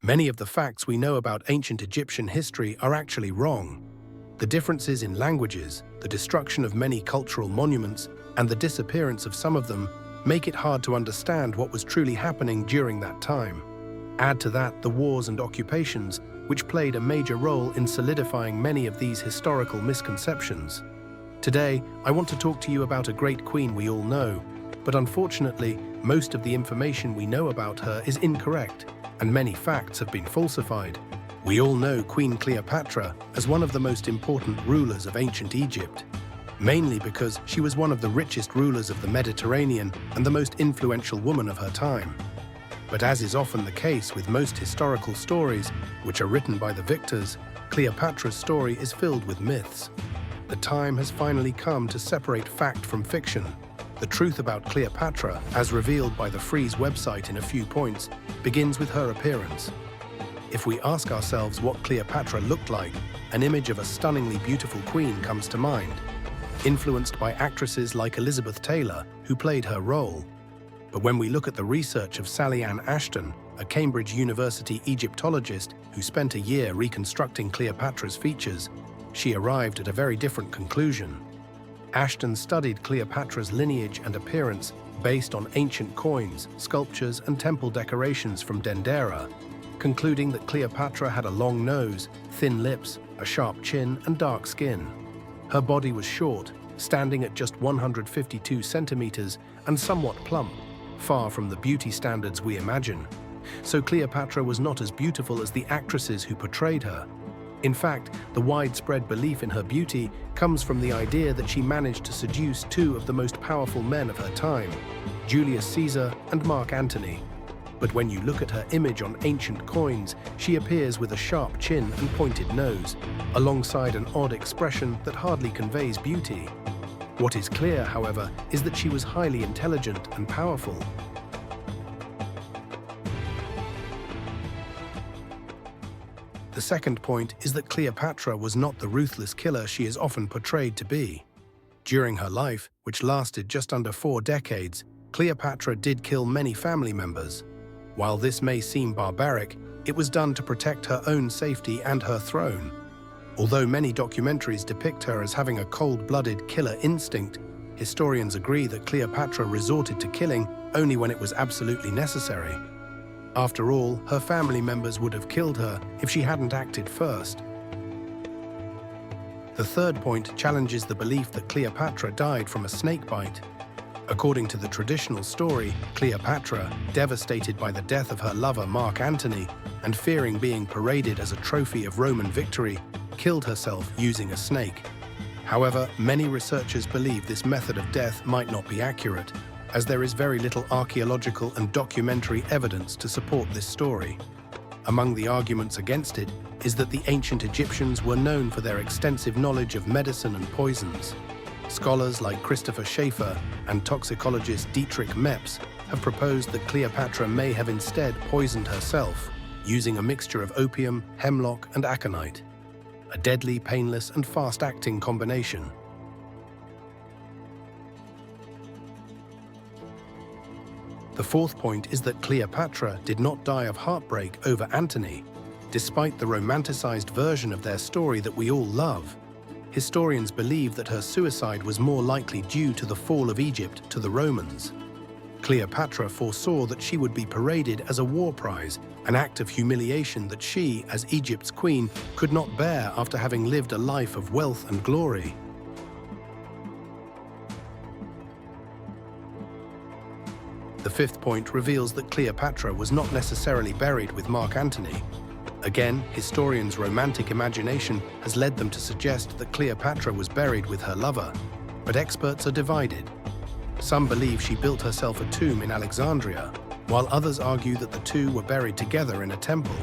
Many of the facts we know about ancient Egyptian history are actually wrong. The differences in languages, the destruction of many cultural monuments, and the disappearance of some of them make it hard to understand what was truly happening during that time. Add to that the wars and occupations, which played a major role in solidifying many of these historical misconceptions. Today, I want to talk to you about a great queen we all know, but unfortunately, most of the information we know about her is incorrect, and many facts have been falsified. We all know Queen Cleopatra as one of the most important rulers of ancient Egypt, mainly because she was one of the richest rulers of the Mediterranean and the most influential woman of her time. But as is often the case with most historical stories, which are written by the victors, Cleopatra's story is filled with myths. The time has finally come to separate fact from fiction. The truth about Cleopatra, as revealed by the Freeze website in a few points, begins with her appearance. If we ask ourselves what Cleopatra looked like, an image of a stunningly beautiful queen comes to mind, influenced by actresses like Elizabeth Taylor, who played her role. But when we look at the research of Sally Ann Ashton, a Cambridge University Egyptologist who spent a year reconstructing Cleopatra's features, she arrived at a very different conclusion. Ashton studied Cleopatra's lineage and appearance based on ancient coins, sculptures, and temple decorations from Dendera, concluding that Cleopatra had a long nose, thin lips, a sharp chin, and dark skin. Her body was short, standing at just 152 centimeters and somewhat plump, far from the beauty standards we imagine. So Cleopatra was not as beautiful as the actresses who portrayed her. In fact, the widespread belief in her beauty comes from the idea that she managed to seduce two of the most powerful men of her time, Julius Caesar and Mark Antony. But when you look at her image on ancient coins, she appears with a sharp chin and pointed nose, alongside an odd expression that hardly conveys beauty. What is clear, however, is that she was highly intelligent and powerful. The second point is that Cleopatra was not the ruthless killer she is often portrayed to be. During her life, which lasted just under 4 decades, Cleopatra did kill many family members. While this may seem barbaric, it was done to protect her own safety and her throne. Although many documentaries depict her as having a cold-blooded killer instinct, historians agree that Cleopatra resorted to killing only when it was absolutely necessary. After all, her family members would have killed her if she hadn't acted first. The third point challenges the belief that Cleopatra died from a snake bite. According to the traditional story, Cleopatra, devastated by the death of her lover Mark Antony and fearing being paraded as a trophy of Roman victory, killed herself using a snake. However, many researchers believe this method of death might not be accurate, as there is very little archaeological and documentary evidence to support this story. Among the arguments against it is that the ancient Egyptians were known for their extensive knowledge of medicine and poisons. Scholars like Christopher Schaefer and toxicologist Dietrich Mepps have proposed that Cleopatra may have instead poisoned herself, using a mixture of opium, hemlock, and aconite, a deadly, painless, and fast-acting combination. The fourth point is that Cleopatra did not die of heartbreak over Antony, despite the romanticized version of their story that we all love. Historians believe that her suicide was more likely due to the fall of Egypt to the Romans. Cleopatra foresaw that she would be paraded as a war prize, an act of humiliation that she, as Egypt's queen, could not bear after having lived a life of wealth and glory. The fifth point reveals that Cleopatra was not necessarily buried with Mark Antony. Again, historians' romantic imagination has led them to suggest that Cleopatra was buried with her lover, but experts are divided. Some believe she built herself a tomb in Alexandria, while others argue that the two were buried together in a temple.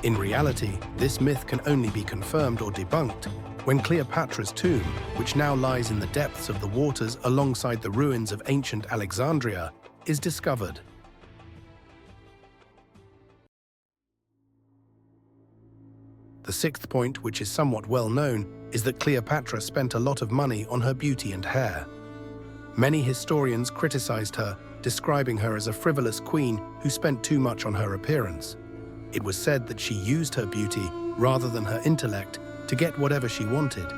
In reality, this myth can only be confirmed or debunked when Cleopatra's tomb, which now lies in the depths of the waters alongside the ruins of ancient Alexandria, is discovered. The sixth point, which is somewhat well known, is that Cleopatra spent a lot of money on her beauty and hair. Many historians criticized her, describing her as a frivolous queen who spent too much on her appearance. It was said that she used her beauty, rather than her intellect, to get whatever she wanted.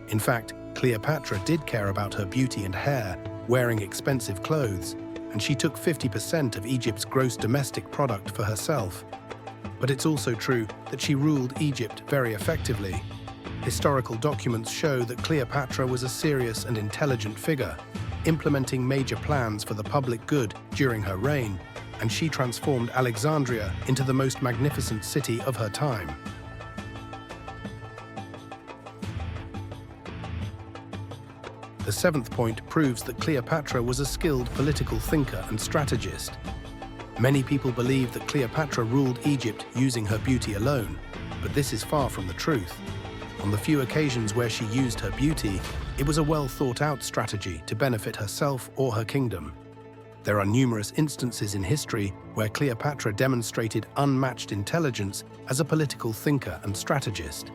In fact, Cleopatra did care about her beauty and hair, wearing expensive clothes, and she took 50% of Egypt's gross domestic product for herself. But it's also true that she ruled Egypt very effectively. Historical documents show that Cleopatra was a serious and intelligent figure, implementing major plans for the public good during her reign, and she transformed Alexandria into the most magnificent city of her time. The seventh point proves that Cleopatra was a skilled political thinker and strategist. Many people believe that Cleopatra ruled Egypt using her beauty alone, but this is far from the truth. On the few occasions where she used her beauty, it was a well-thought-out strategy to benefit herself or her kingdom. There are numerous instances in history where Cleopatra demonstrated unmatched intelligence as a political thinker and strategist.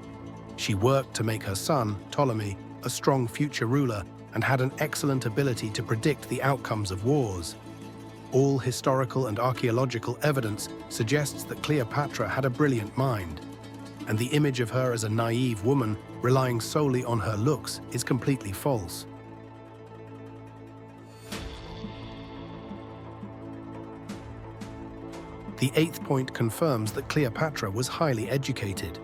She worked to make her son, Ptolemy, a strong future ruler and had an excellent ability to predict the outcomes of wars. All historical and archaeological evidence suggests that Cleopatra had a brilliant mind, and the image of her as a naive woman relying solely on her looks is completely false. The eighth point confirms that Cleopatra was highly educated.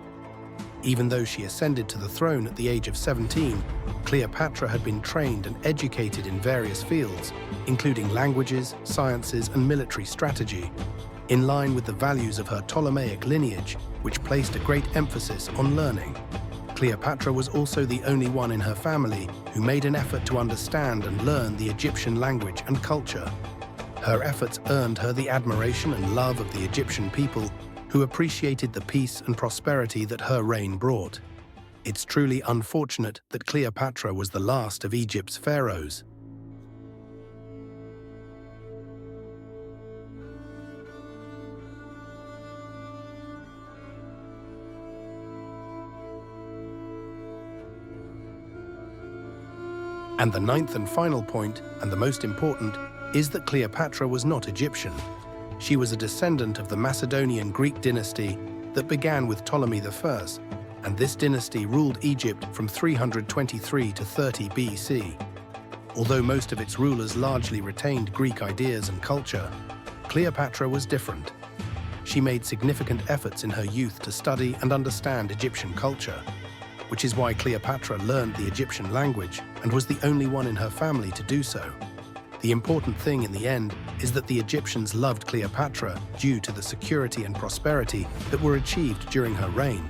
Even though she ascended to the throne at the age of 17, Cleopatra had been trained and educated in various fields, including languages, sciences, and military strategy, in line with the values of her Ptolemaic lineage, which placed a great emphasis on learning. Cleopatra was also the only one in her family who made an effort to understand and learn the Egyptian language and culture. Her efforts earned her the admiration and love of the Egyptian people, who appreciated the peace and prosperity that her reign brought. It's truly unfortunate that Cleopatra was the last of Egypt's pharaohs. And the ninth and final point, and the most important, is that Cleopatra was not Egyptian. She was a descendant of the Macedonian Greek dynasty that began with Ptolemy I, and this dynasty ruled Egypt from 323 to 30 BC. Although most of its rulers largely retained Greek ideas and culture, Cleopatra was different. She made significant efforts in her youth to study and understand Egyptian culture, which is why Cleopatra learned the Egyptian language and was the only one in her family to do so. The important thing in the end is that the Egyptians loved Cleopatra due to the security and prosperity that were achieved during her reign.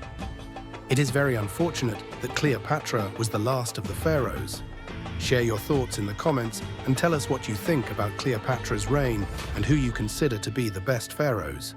It is very unfortunate that Cleopatra was the last of the pharaohs. Share your thoughts in the comments and tell us what you think about Cleopatra's reign and who you consider to be the best pharaohs.